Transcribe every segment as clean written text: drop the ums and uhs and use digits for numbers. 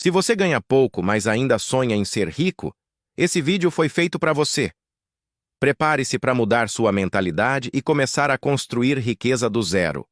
Se você ganha pouco, mas ainda sonha em ser rico, esse vídeo foi feito para você. Prepare-se para mudar sua mentalidade e começar a construir riqueza do zero.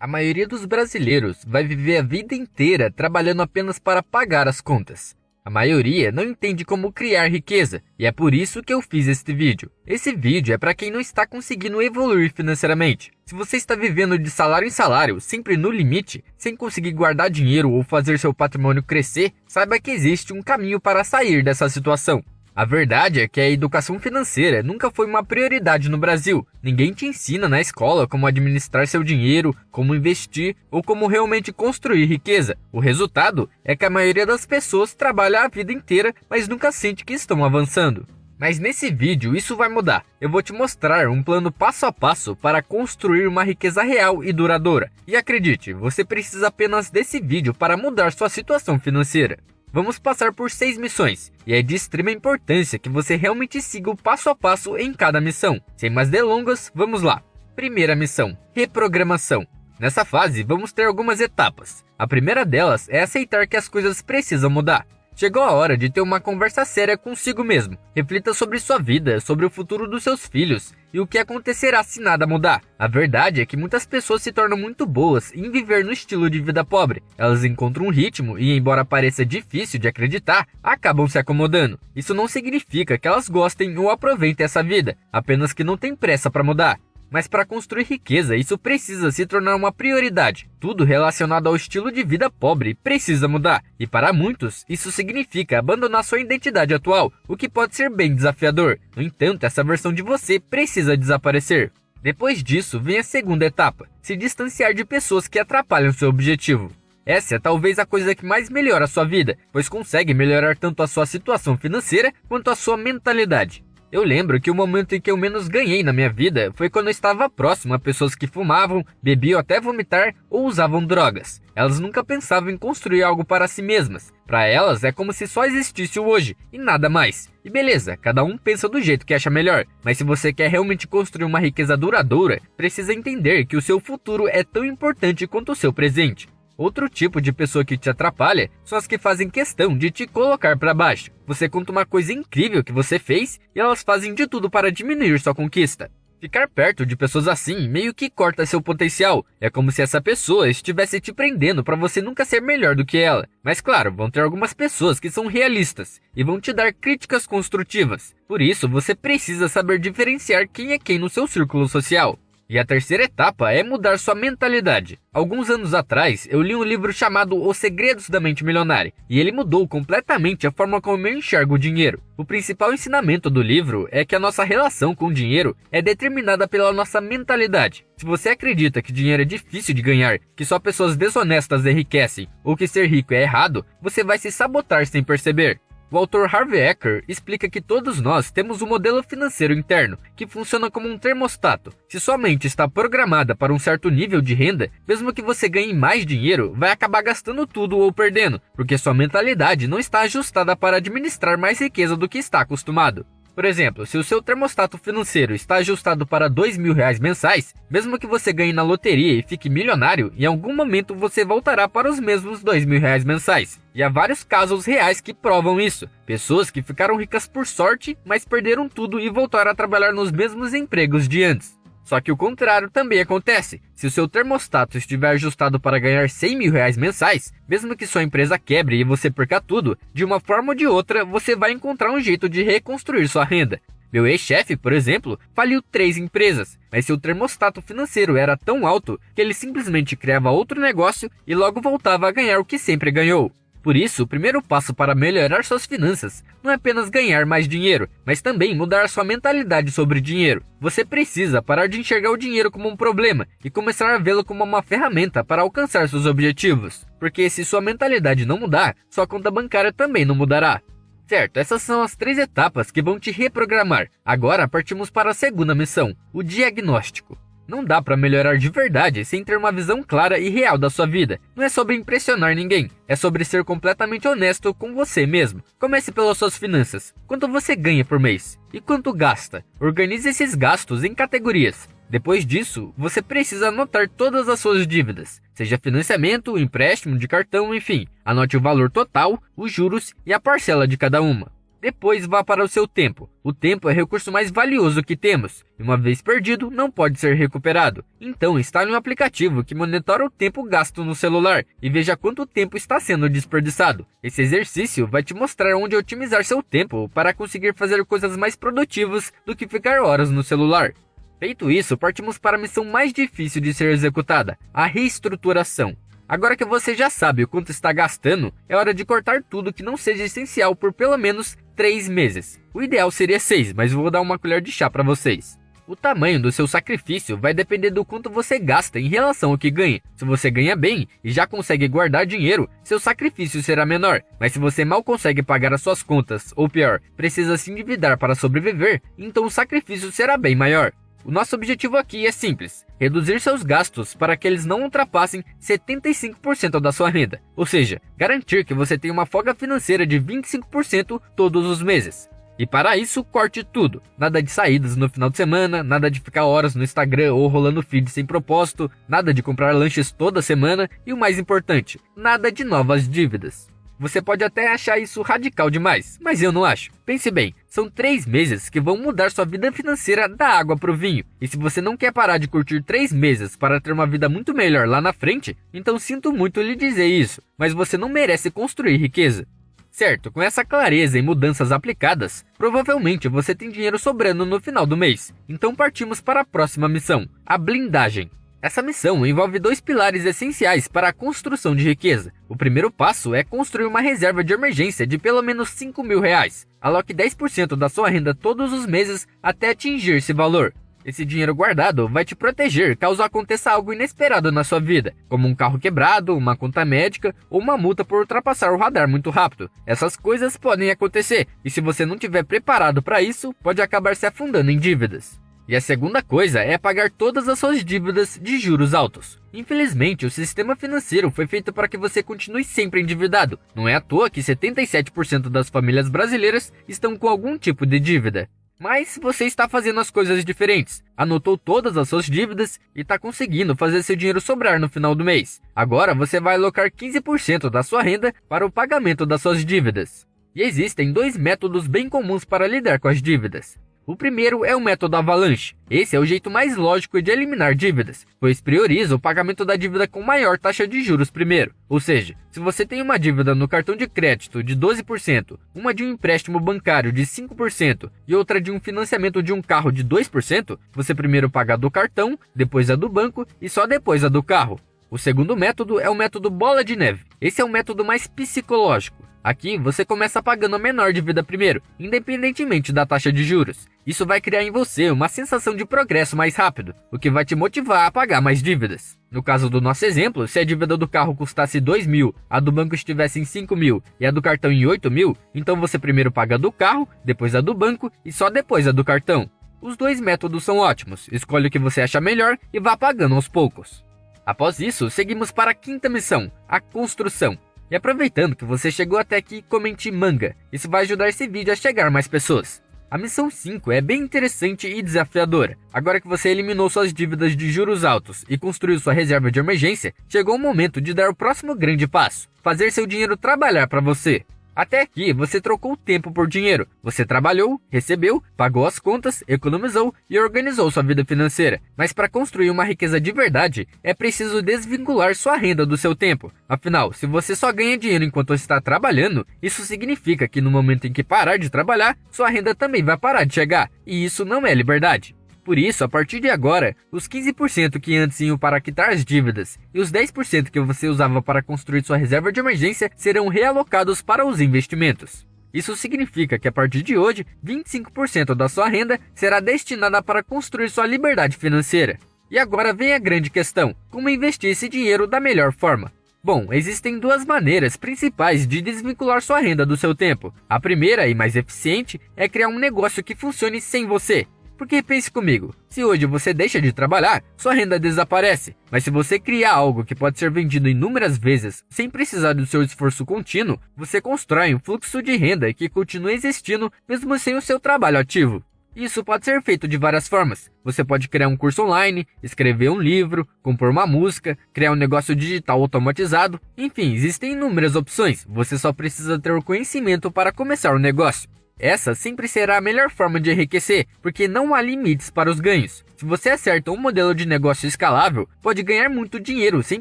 A maioria dos brasileiros vai viver a vida inteira trabalhando apenas para pagar as contas. A maioria não entende como criar riqueza, e é por isso que eu fiz este vídeo. Esse vídeo é para quem não está conseguindo evoluir financeiramente. Se você está vivendo de salário em salário, sempre no limite, sem conseguir guardar dinheiro ou fazer seu patrimônio crescer, saiba que existe um caminho para sair dessa situação. A verdade é que a educação financeira nunca foi uma prioridade no Brasil. Ninguém te ensina na escola como administrar seu dinheiro, como investir ou como realmente construir riqueza. O resultado é que a maioria das pessoas trabalha a vida inteira, mas nunca sente que estão avançando. Mas nesse vídeo isso vai mudar. Eu vou te mostrar um plano passo a passo para construir uma riqueza real e duradoura. E acredite, você precisa apenas desse vídeo para mudar sua situação financeira. Vamos passar por 6 missões, e é de extrema importância que você realmente siga o passo a passo em cada missão. Sem mais delongas, vamos lá. Primeira missão: reprogramação. Nessa fase, vamos ter algumas etapas. A primeira delas é aceitar que as coisas precisam mudar. Chegou a hora de ter uma conversa séria consigo mesmo. Reflita sobre sua vida, sobre o futuro dos seus filhos e o que acontecerá se nada mudar. A verdade é que muitas pessoas se tornam muito boas em viver no estilo de vida pobre. Elas encontram um ritmo e, embora pareça difícil de acreditar, acabam se acomodando. Isso não significa que elas gostem ou aproveitem essa vida, apenas que não têm pressa para mudar. Mas para construir riqueza, isso precisa se tornar uma prioridade. Tudo relacionado ao estilo de vida pobre precisa mudar. E para muitos, isso significa abandonar sua identidade atual, o que pode ser bem desafiador. No entanto, essa versão de você precisa desaparecer. Depois disso, vem a segunda etapa: se distanciar de pessoas que atrapalham seu objetivo. Essa é talvez a coisa que mais melhora a sua vida, pois consegue melhorar tanto a sua situação financeira quanto a sua mentalidade. Eu lembro que o momento em que eu menos ganhei na minha vida foi quando eu estava próximo a pessoas que fumavam, bebiam até vomitar ou usavam drogas. Elas nunca pensavam em construir algo para si mesmas. Para elas é como se só existisse o hoje e nada mais. E beleza, cada um pensa do jeito que acha melhor, mas se você quer realmente construir uma riqueza duradoura, precisa entender que o seu futuro é tão importante quanto o seu presente. Outro tipo de pessoa que te atrapalha são as que fazem questão de te colocar para baixo. Você conta uma coisa incrível que você fez e elas fazem de tudo para diminuir sua conquista. Ficar perto de pessoas assim meio que corta seu potencial. É como se essa pessoa estivesse te prendendo para você nunca ser melhor do que ela. Mas claro, vão ter algumas pessoas que são realistas e vão te dar críticas construtivas. Por isso, você precisa saber diferenciar quem é quem no seu círculo social. E a terceira etapa é mudar sua mentalidade. Alguns anos atrás, eu li um livro chamado Os Segredos da Mente Milionária, e ele mudou completamente a forma como eu enxergo o dinheiro. O principal ensinamento do livro é que a nossa relação com o dinheiro é determinada pela nossa mentalidade. Se você acredita que dinheiro é difícil de ganhar, que só pessoas desonestas enriquecem, ou que ser rico é errado, você vai se sabotar sem perceber. O autor Harvey Eker explica que todos nós temos um modelo financeiro interno, que funciona como um termostato. Se sua mente está programada para um certo nível de renda, mesmo que você ganhe mais dinheiro, vai acabar gastando tudo ou perdendo, porque sua mentalidade não está ajustada para administrar mais riqueza do que está acostumado. Por exemplo, se o seu termostato financeiro está ajustado para R$ 2.000 mensais, mesmo que você ganhe na loteria e fique milionário, em algum momento você voltará para os mesmos R$ 2.000 mensais. E há vários casos reais que provam isso. Pessoas que ficaram ricas por sorte, mas perderam tudo e voltaram a trabalhar nos mesmos empregos de antes. Só que o contrário também acontece. Se o seu termostato estiver ajustado para ganhar R$ 100.000 mensais, mesmo que sua empresa quebre e você perca tudo, de uma forma ou de outra você vai encontrar um jeito de reconstruir sua renda. Meu ex-chefe, por exemplo, faliu 3 empresas, mas seu termostato financeiro era tão alto que ele simplesmente criava outro negócio e logo voltava a ganhar o que sempre ganhou. Por isso, o primeiro passo para melhorar suas finanças não é apenas ganhar mais dinheiro, mas também mudar sua mentalidade sobre dinheiro. Você precisa parar de enxergar o dinheiro como um problema e começar a vê-lo como uma ferramenta para alcançar seus objetivos. Porque se sua mentalidade não mudar, sua conta bancária também não mudará. Certo, essas são as 3 etapas que vão te reprogramar. Agora partimos para a segunda missão, o diagnóstico. Não dá para melhorar de verdade sem ter uma visão clara e real da sua vida. Não é sobre impressionar ninguém, é sobre ser completamente honesto com você mesmo. Comece pelas suas finanças. Quanto você ganha por mês? E quanto gasta? Organize esses gastos em categorias. Depois disso, você precisa anotar todas as suas dívidas, seja financiamento, empréstimo de cartão, enfim. Anote o valor total, os juros e a parcela de cada uma. Depois vá para o seu tempo. O tempo é o recurso mais valioso que temos, e uma vez perdido, não pode ser recuperado. Então instale um aplicativo que monitora o tempo gasto no celular e veja quanto tempo está sendo desperdiçado. Esse exercício vai te mostrar onde otimizar seu tempo para conseguir fazer coisas mais produtivas do que ficar horas no celular. Feito isso, partimos para a missão mais difícil de ser executada, a reestruturação. Agora que você já sabe o quanto está gastando, é hora de cortar tudo que não seja essencial por pelo menos 3 meses. O ideal seria 6, mas vou dar uma colher de chá para vocês. O tamanho do seu sacrifício vai depender do quanto você gasta em relação ao que ganha. Se você ganha bem e já consegue guardar dinheiro, seu sacrifício será menor. Mas se você mal consegue pagar as suas contas, ou pior, precisa se endividar para sobreviver, então o sacrifício será bem maior. O nosso objetivo aqui é simples: reduzir seus gastos para que eles não ultrapassem 75% da sua renda, ou seja, garantir que você tenha uma folga financeira de 25% todos os meses. E para isso, corte tudo. Nada de saídas no final de semana, nada de ficar horas no Instagram ou rolando feed sem propósito, nada de comprar lanches toda semana e o mais importante, nada de novas dívidas. Você pode até achar isso radical demais, mas eu não acho. Pense bem, são 3 meses que vão mudar sua vida financeira da água para o vinho. E se você não quer parar de curtir 3 meses para ter uma vida muito melhor lá na frente, então sinto muito lhe dizer isso, mas você não merece construir riqueza. Certo, com essa clareza e mudanças aplicadas, provavelmente você tem dinheiro sobrando no final do mês. Então partimos para a próxima missão, a blindagem. Essa missão envolve 2 pilares essenciais para a construção de riqueza. O primeiro passo é construir uma reserva de emergência de pelo menos R$5.000. Aloque 10% da sua renda todos os meses até atingir esse valor. Esse dinheiro guardado vai te proteger caso aconteça algo inesperado na sua vida, como um carro quebrado, uma conta médica ou uma multa por ultrapassar o radar muito rápido. Essas coisas podem acontecer e se você não estiver preparado para isso, pode acabar se afundando em dívidas. E a segunda coisa é pagar todas as suas dívidas de juros altos. Infelizmente, o sistema financeiro foi feito para que você continue sempre endividado. Não é à toa que 77% das famílias brasileiras estão com algum tipo de dívida. Mas você está fazendo as coisas diferentes. Anotou todas as suas dívidas e está conseguindo fazer seu dinheiro sobrar no final do mês. Agora você vai alocar 15% da sua renda para o pagamento das suas dívidas. E existem 2 métodos bem comuns para lidar com as dívidas. O primeiro é o método avalanche. Esse é o jeito mais lógico de eliminar dívidas, pois prioriza o pagamento da dívida com maior taxa de juros primeiro. Ou seja, se você tem uma dívida no cartão de crédito de 12%, uma de um empréstimo bancário de 5% e outra de um financiamento de um carro de 2%, você primeiro paga a do cartão, depois a do banco e só depois a do carro. O segundo método é o método bola de neve. Esse é o método mais psicológico. Aqui você começa pagando a menor dívida primeiro, independentemente da taxa de juros. Isso vai criar em você uma sensação de progresso mais rápido, o que vai te motivar a pagar mais dívidas. No caso do nosso exemplo, se a dívida do carro custasse R$2.000, a do banco estivesse em R$5.000 e a do cartão em R$8.000, então você primeiro paga a do carro, depois a do banco e só depois a do cartão. Os 2 métodos são ótimos, escolhe o que você acha melhor e vá pagando aos poucos. Após isso, seguimos para a 5ª missão, a construção. E aproveitando que você chegou até aqui, comente manga. Isso vai ajudar esse vídeo a chegar a mais pessoas. A missão 5 é bem interessante e desafiadora. Agora que você eliminou suas dívidas de juros altos e construiu sua reserva de emergência, chegou o momento de dar o próximo grande passo: fazer seu dinheiro trabalhar para você. Até aqui, você trocou tempo por dinheiro. Você trabalhou, recebeu, pagou as contas, economizou e organizou sua vida financeira. Mas para construir uma riqueza de verdade, é preciso desvincular sua renda do seu tempo. Afinal, se você só ganha dinheiro enquanto está trabalhando, isso significa que no momento em que parar de trabalhar, sua renda também vai parar de chegar. E isso não é liberdade. Por isso, a partir de agora, os 15% que antes iam para quitar as dívidas e os 10% que você usava para construir sua reserva de emergência serão realocados para os investimentos. Isso significa que a partir de hoje, 25% da sua renda será destinada para construir sua liberdade financeira. E agora vem a grande questão: como investir esse dinheiro da melhor forma? Bom, existem 2 maneiras principais de desvincular sua renda do seu tempo. A primeira e mais eficiente é criar um negócio que funcione sem você. Porque pense comigo, se hoje você deixa de trabalhar, sua renda desaparece. Mas se você criar algo que pode ser vendido inúmeras vezes, sem precisar do seu esforço contínuo, você constrói um fluxo de renda que continua existindo mesmo sem o seu trabalho ativo. Isso pode ser feito de várias formas. Você pode criar um curso online, escrever um livro, compor uma música, criar um negócio digital automatizado. Enfim, existem inúmeras opções. Você só precisa ter o conhecimento para começar o negócio. Essa sempre será a melhor forma de enriquecer, porque não há limites para os ganhos. Se você acerta um modelo de negócio escalável, pode ganhar muito dinheiro sem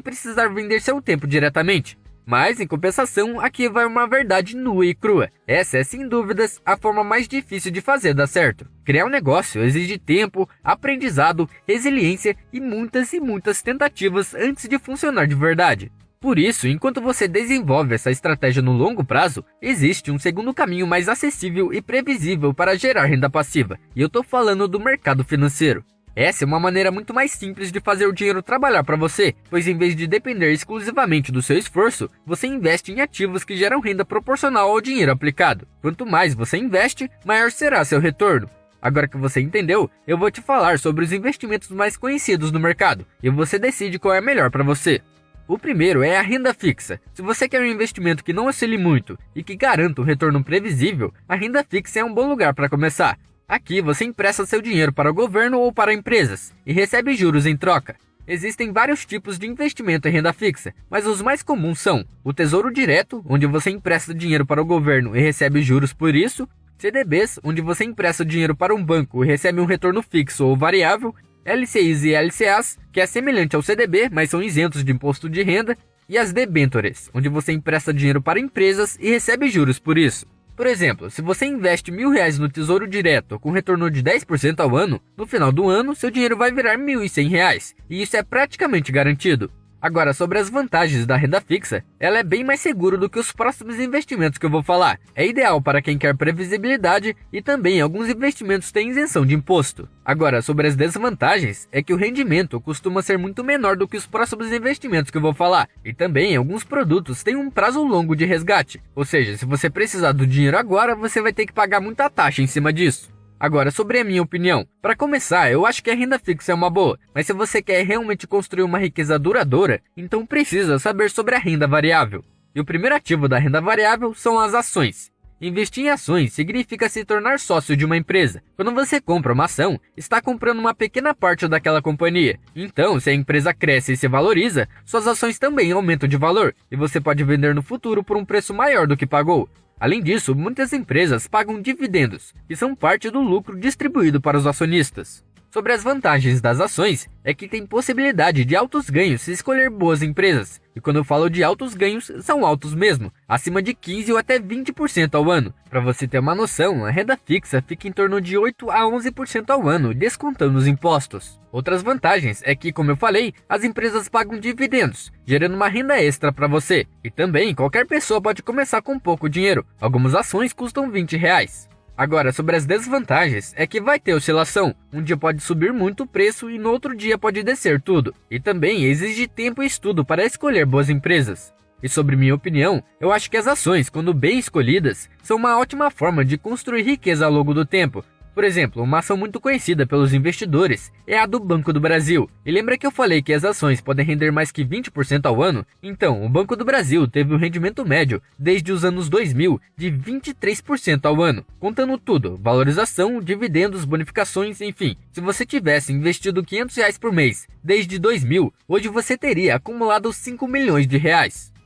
precisar vender seu tempo diretamente. Mas, em compensação, aqui vai uma verdade nua e crua. Essa é, sem dúvidas, a forma mais difícil de fazer dar certo. Criar um negócio exige tempo, aprendizado, resiliência e muitas tentativas antes de funcionar de verdade. Por isso, enquanto você desenvolve essa estratégia no longo prazo, existe um segundo caminho mais acessível e previsível para gerar renda passiva. E eu estou falando do mercado financeiro. Essa é uma maneira muito mais simples de fazer o dinheiro trabalhar para você, pois em vez de depender exclusivamente do seu esforço, você investe em ativos que geram renda proporcional ao dinheiro aplicado. Quanto mais você investe, maior será seu retorno. Agora que você entendeu, eu vou te falar sobre os investimentos mais conhecidos no mercado, e você decide qual é melhor para você. O primeiro é a renda fixa. Se você quer um investimento que não oscile muito e que garanta um retorno previsível, a renda fixa é um bom lugar para começar. Aqui você empresta seu dinheiro para o governo ou para empresas e recebe juros em troca. Existem vários tipos de investimento em renda fixa, mas os mais comuns são o Tesouro Direto, onde você empresta dinheiro para o governo e recebe juros por isso, CDBs, onde você empresta dinheiro para um banco e recebe um retorno fixo ou variável, LCIs e LCAs, que é semelhante ao CDB, mas são isentos de imposto de renda, e as debêntures, onde você empresta dinheiro para empresas e recebe juros por isso. Por exemplo, se você investe R$1.000 no Tesouro Direto com retorno de 10% ao ano, no final do ano seu dinheiro vai virar R$1.100, e isso é praticamente garantido. Agora, sobre as vantagens da renda fixa, ela é bem mais segura do que os próximos investimentos que eu vou falar. É ideal para quem quer previsibilidade e também alguns investimentos têm isenção de imposto. Agora, sobre as desvantagens, é que o rendimento costuma ser muito menor do que os próximos investimentos que eu vou falar. E também, alguns produtos têm um prazo longo de resgate. Ou seja, se você precisar do dinheiro agora, você vai ter que pagar muita taxa em cima disso. Agora, sobre a minha opinião, para começar, eu acho que a renda fixa é uma boa, mas se você quer realmente construir uma riqueza duradoura, então precisa saber sobre a renda variável. E o primeiro ativo da renda variável são as ações. Investir em ações significa se tornar sócio de uma empresa. Quando você compra uma ação, está comprando uma pequena parte daquela companhia. Então, se a empresa cresce e se valoriza, suas ações também aumentam de valor, e você pode vender no futuro por um preço maior do que pagou. Além disso, muitas empresas pagam dividendos, que são parte do lucro distribuído para os acionistas. Sobre as vantagens das ações, é que tem possibilidade de altos ganhos se escolher boas empresas. E quando eu falo de altos ganhos, são altos mesmo, acima de 15% ou até 20% ao ano. Para você ter uma noção, a renda fixa fica em torno de 8% a 11% ao ano, descontando os impostos. Outras vantagens é que, como eu falei, as empresas pagam dividendos, gerando uma renda extra para você. E também, qualquer pessoa pode começar com pouco dinheiro. Algumas ações custam R$20. Agora, sobre as desvantagens, é que vai ter oscilação. Um dia pode subir muito o preço e no outro dia pode descer tudo. E também exige tempo e estudo para escolher boas empresas. E sobre minha opinião, eu acho que as ações, quando bem escolhidas, são uma ótima forma de construir riqueza ao longo do tempo. Por exemplo, uma ação muito conhecida pelos investidores é a do Banco do Brasil. E lembra que eu falei que as ações podem render mais que 20% ao ano? Então, o Banco do Brasil teve um rendimento médio desde os anos 2000 de 23% ao ano, contando tudo, valorização, dividendos, bonificações, enfim. Se você tivesse investido R$500 por mês desde 2000, hoje você teria acumulado R$5 milhões.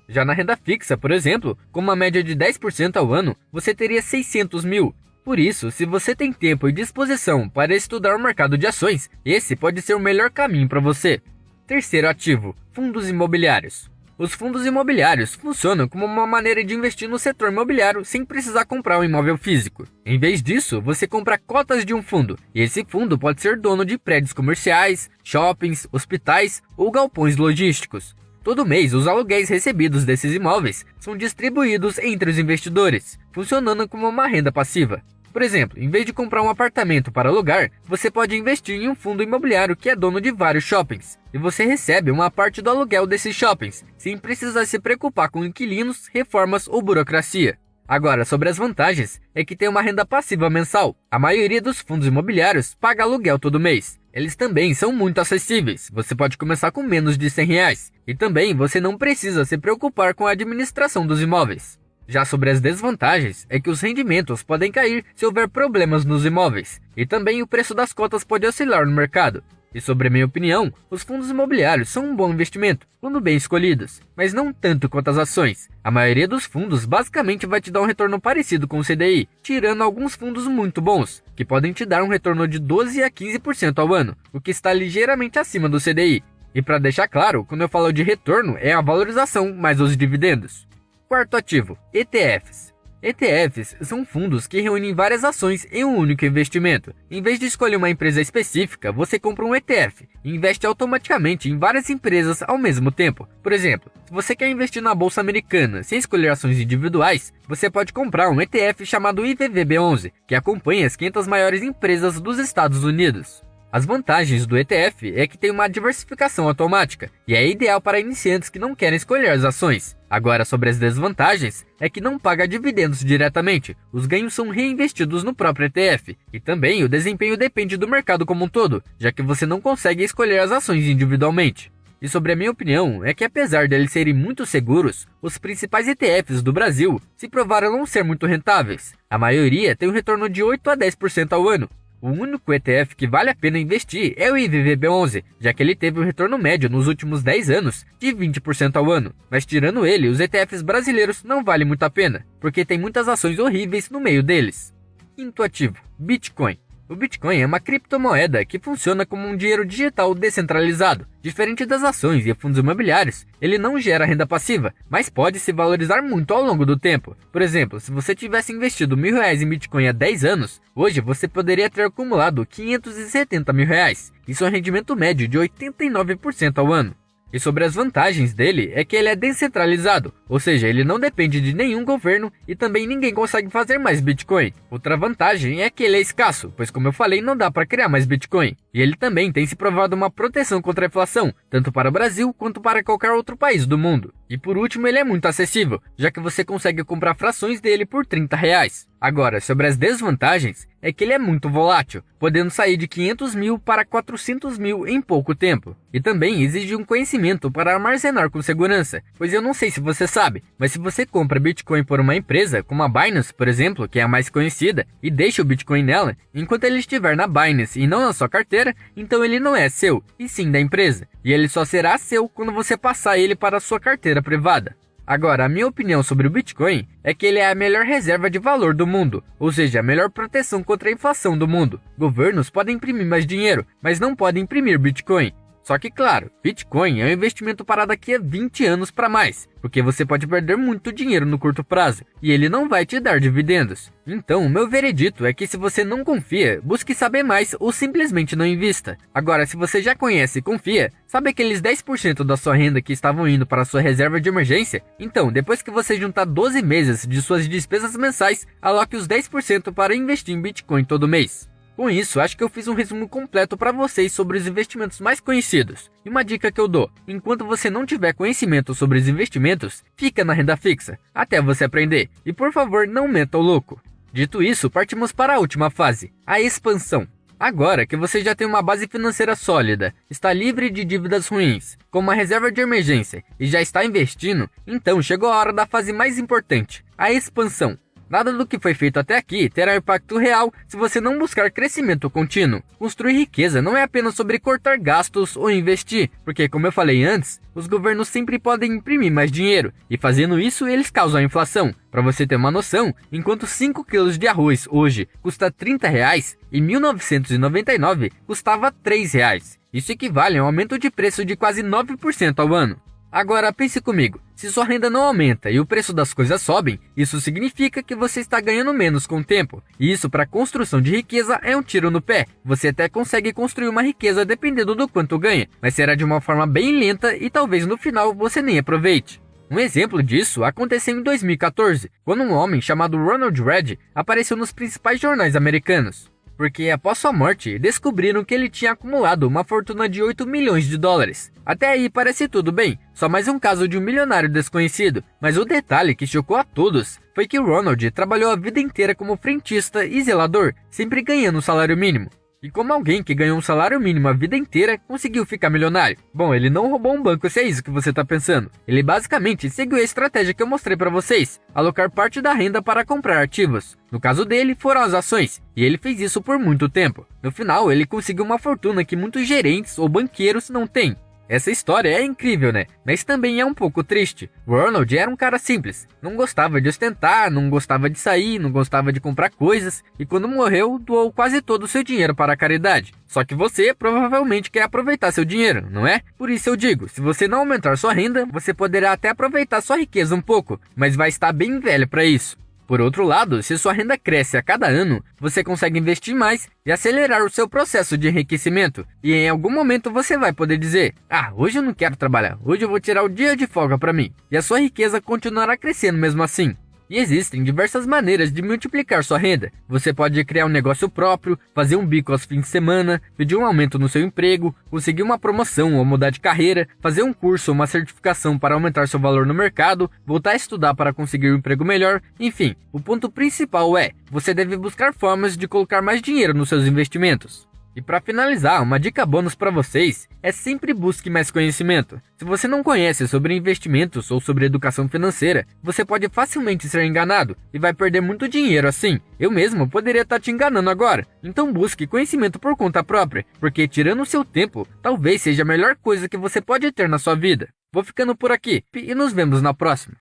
Já na renda fixa, por exemplo, com uma média de 10% ao ano, você teria 600 mil. Por isso, se você tem tempo e disposição para estudar o mercado de ações, esse pode ser o melhor caminho para você. Terceiro ativo, fundos imobiliários. Os fundos imobiliários funcionam como uma maneira de investir no setor imobiliário sem precisar comprar um imóvel físico. Em vez disso, você compra cotas de um fundo, e esse fundo pode ser dono de prédios comerciais, shoppings, hospitais ou galpões logísticos. Todo mês, os aluguéis recebidos desses imóveis são distribuídos entre os investidores, funcionando como uma renda passiva. Por exemplo, em vez de comprar um apartamento para alugar, você pode investir em um fundo imobiliário que é dono de vários shoppings, e você recebe uma parte do aluguel desses shoppings, sem precisar se preocupar com inquilinos, reformas ou burocracia. Agora, sobre as vantagens, é que tem uma renda passiva mensal. A maioria dos fundos imobiliários paga aluguel todo mês. Eles também são muito acessíveis, você pode começar com menos de R$100. E também você não precisa se preocupar com a administração dos imóveis. Já sobre as desvantagens, é que os rendimentos podem cair se houver problemas nos imóveis, e também o preço das cotas pode oscilar no mercado. E sobre a minha opinião, os fundos imobiliários são um bom investimento, quando bem escolhidos, mas não tanto quanto as ações. A maioria dos fundos basicamente vai te dar um retorno parecido com o CDI, tirando alguns fundos muito bons, que podem te dar um retorno de 12 a 15% ao ano, o que está ligeiramente acima do CDI. E para deixar claro, quando eu falo de retorno, é a valorização mais os dividendos. Quarto ativo, ETFs. ETFs são fundos que reúnem várias ações em um único investimento. Em vez de escolher uma empresa específica, você compra um ETF e investe automaticamente em várias empresas ao mesmo tempo. Por exemplo, se você quer investir na bolsa americana sem escolher ações individuais, você pode comprar um ETF chamado IVVB11, que acompanha as 500 maiores empresas dos Estados Unidos. As vantagens do ETF é que tem uma diversificação automática e é ideal para iniciantes que não querem escolher as ações. Agora, sobre as desvantagens, é que não paga dividendos diretamente, os ganhos são reinvestidos no próprio ETF, e também o desempenho depende do mercado como um todo, já que você não consegue escolher as ações individualmente. E sobre a minha opinião, é que apesar deles serem muito seguros, os principais ETFs do Brasil se provaram não ser muito rentáveis. A maioria tem um retorno de 8 a 10% ao ano. O único ETF que vale a pena investir é o IVVB11, já que ele teve um retorno médio nos últimos 10 anos de 20% ao ano. Mas tirando ele, os ETFs brasileiros não valem muito a pena, porque tem muitas ações horríveis no meio deles. Quinto ativo, Bitcoin. O Bitcoin é uma criptomoeda que funciona como um dinheiro digital descentralizado. Diferente das ações e fundos imobiliários, ele não gera renda passiva, mas pode se valorizar muito ao longo do tempo. Por exemplo, se você tivesse investido R$1.000 em Bitcoin há 10 anos, hoje você poderia ter acumulado R$570.000. Isso é um rendimento médio de 89% ao ano. E sobre as vantagens dele é que ele é descentralizado, ou seja, ele não depende de nenhum governo e também ninguém consegue fazer mais Bitcoin. Outra vantagem é que ele é escasso, pois como eu falei, não dá para criar mais Bitcoin. E ele também tem se provado uma proteção contra a inflação, tanto para o Brasil quanto para qualquer outro país do mundo. E por último, ele é muito acessível, já que você consegue comprar frações dele por R$30. Agora, sobre as desvantagens, é que ele é muito volátil, podendo sair de 500 mil para 400 mil em pouco tempo. E também exige um conhecimento para armazenar com segurança, pois eu não sei se você sabe, mas se você compra Bitcoin por uma empresa, como a Binance, por exemplo, que é a mais conhecida, e deixa o Bitcoin nela, enquanto ele estiver na Binance e não na sua carteira, então ele não é seu, e sim da empresa. E ele só será seu quando você passar ele para a sua carteira privada. Agora, a minha opinião sobre o Bitcoin é que ele é a melhor reserva de valor do mundo, ou seja, a melhor proteção contra a inflação do mundo. Governos podem imprimir mais dinheiro, mas não podem imprimir Bitcoin. Só que, claro, Bitcoin é um investimento para daqui a 20 anos para mais, porque você pode perder muito dinheiro no curto prazo, e ele não vai te dar dividendos. Então, o meu veredito é que se você não confia, busque saber mais ou simplesmente não invista. Agora, se você já conhece e confia, sabe aqueles 10% da sua renda que estavam indo para a sua reserva de emergência? Então, depois que você juntar 12 meses de suas despesas mensais, aloque os 10% para investir em Bitcoin todo mês. Com isso, acho que eu fiz um resumo completo para vocês sobre os investimentos mais conhecidos. E uma dica que eu dou, enquanto você não tiver conhecimento sobre os investimentos, fica na renda fixa, até você aprender. E por favor, não meta o louco. Dito isso, partimos para a última fase, a expansão. Agora que você já tem uma base financeira sólida, está livre de dívidas ruins, com uma reserva de emergência e já está investindo, então chegou a hora da fase mais importante, a expansão. Nada do que foi feito até aqui terá impacto real se você não buscar crescimento contínuo. Construir riqueza não é apenas sobre cortar gastos ou investir, porque como eu falei antes, os governos sempre podem imprimir mais dinheiro, e fazendo isso eles causam a inflação. Para você ter uma noção, enquanto 5 kg de arroz hoje custa R$30, em 1999 custava R$3. Isso equivale a um aumento de preço de quase 9% ao ano. Agora pense comigo, se sua renda não aumenta e o preço das coisas sobem, isso significa que você está ganhando menos com o tempo. E isso para a construção de riqueza é um tiro no pé. Você até consegue construir uma riqueza dependendo do quanto ganha, mas será de uma forma bem lenta e talvez no final você nem aproveite. Um exemplo disso aconteceu em 2014, quando um homem chamado Ronald Reagan apareceu nos principais jornais americanos. Porque após sua morte, descobriram que ele tinha acumulado uma fortuna de 8 milhões de dólares. Até aí parece tudo bem, só mais um caso de um milionário desconhecido. Mas o detalhe que chocou a todos foi que Ronald trabalhou a vida inteira como frentista e zelador, sempre ganhando um salário mínimo. E como alguém que ganhou um salário mínimo a vida inteira conseguiu ficar milionário? Bom, ele não roubou um banco, se é isso que você está pensando. Ele basicamente seguiu a estratégia que eu mostrei para vocês, alocar parte da renda para comprar ativos. No caso dele, foram as ações, e ele fez isso por muito tempo. No final, ele conseguiu uma fortuna que muitos gerentes ou banqueiros não têm. Essa história é incrível, né? Mas também é um pouco triste. O Ronald era um cara simples. Não gostava de ostentar, não gostava de sair, não gostava de comprar coisas. E quando morreu, doou quase todo o seu dinheiro para a caridade. Só que você provavelmente quer aproveitar seu dinheiro, não é? Por isso eu digo, se você não aumentar sua renda, você poderá até aproveitar sua riqueza um pouco. Mas vai estar bem velho para isso. Por outro lado, se sua renda cresce a cada ano, você consegue investir mais e acelerar o seu processo de enriquecimento. E em algum momento você vai poder dizer: hoje eu não quero trabalhar, hoje eu vou tirar o dia de folga para mim. E a sua riqueza continuará crescendo mesmo assim. E existem diversas maneiras de multiplicar sua renda. Você pode criar um negócio próprio, fazer um bico aos fins de semana, pedir um aumento no seu emprego, conseguir uma promoção ou mudar de carreira, fazer um curso ou uma certificação para aumentar seu valor no mercado, voltar a estudar para conseguir um emprego melhor. Enfim, o ponto principal é: você deve buscar formas de colocar mais dinheiro nos seus investimentos. E para finalizar, uma dica bônus para vocês é sempre busque mais conhecimento. Se você não conhece sobre investimentos ou sobre educação financeira, você pode facilmente ser enganado e vai perder muito dinheiro assim. Eu mesmo poderia estar te enganando agora. Então busque conhecimento por conta própria, porque tirando o seu tempo, talvez seja a melhor coisa que você pode ter na sua vida. Vou ficando por aqui e nos vemos na próxima.